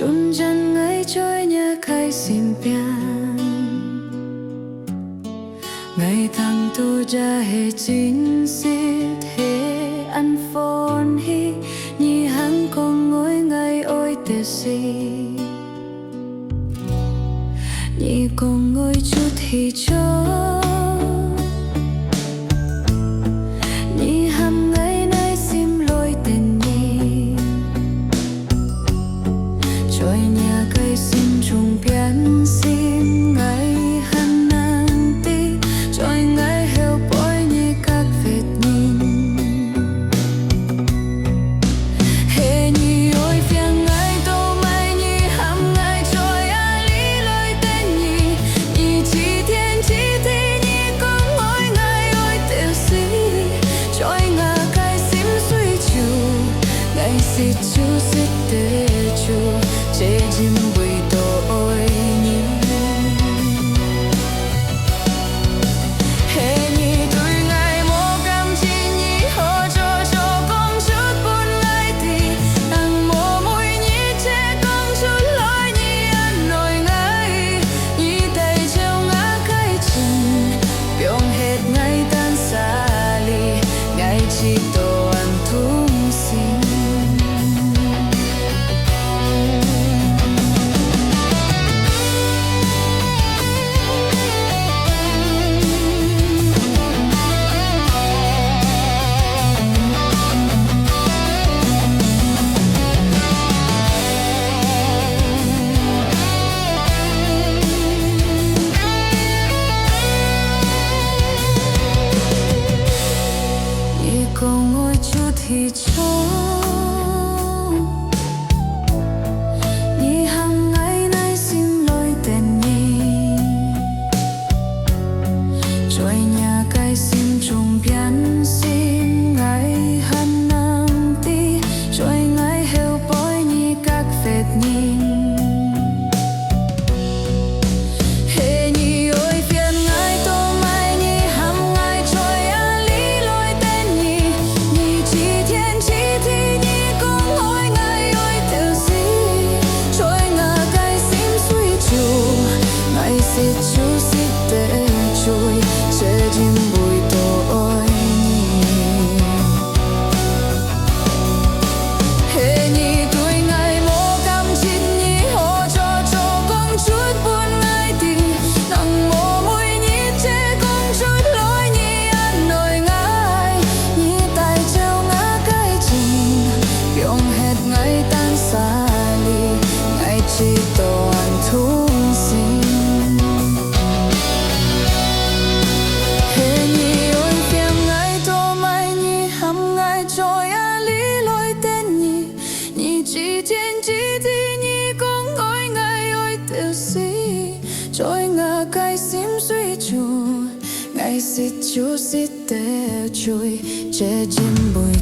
chun chân ngay trôi nhà khai xin pian ngày thằng tu cha hệ chín xít hệ ăn phôn hi nhị hắn con ngồi ngày ôi tê si nhị con ngồi chút thì cho nhị hàm ngày nay sim lôi tên nhị trôi nhà cây sim trùng pian sim ngày hắn nàng ti trôi ngày heo bói nhị các vết nhìn hệ nhị ôi phiang ngày tô mai nhị hàm ngày trôi a lý lôi tên nhị nhị chỉ thiên chỉ thi nhị con ngồi ngày ôi tiêu si trôi ngà cây sim suy chu ngày xịt chu xịt tê chu chế chim bụi tổ ôi nhị hệ nhị tuổi ngày mô cam chi nhị hỗ cho con chút buồn ngày thì đang mô mùi nhị che con chút lối nhị ăn nổi ngày nhị tay treo ngã cây chân biong hết ngày tan xa ly ngày chỉ tổ ăn thung xin con ngồi chút thì cho nhị hằng ngày nay sim lôi tên nhị trôi nhà cây sim trùng pian sim ngày hắn nam ti trôi ngày heo bói nhị các vết nhìn hệ nhị ôi phiền ngày tô mai nhị hàm ngày trôi a lý lôi tên nhị nhị chỉ thiên chỉ thi nhị con ngồi ngày ôi tiêu si trôi ngà cây sim suy chu ngày xịt chu xịt tê chui chế chim bụi tổ ôi nhị hệ nhị tuổi ngày mô cam chín nhị hỗ cho con chút buồn ngày thì nặng mô mùi nhị che con chút lối nhị ăn nổi ngày nhị tay treo ngã cây chân biong hết ngày tan xa ly ngày chỉ tổ ăn thung xin hệ nhị ôi phiang ngày tô mai nhị hàm ngày trôi a lý lôi tên nhị nhị chỉ thiên chỉ thi nhị con ngồi ngày ôi tiêu si trôi ngà cây sim suy chu ngày xịt chu xịt tê chui chế chim bụi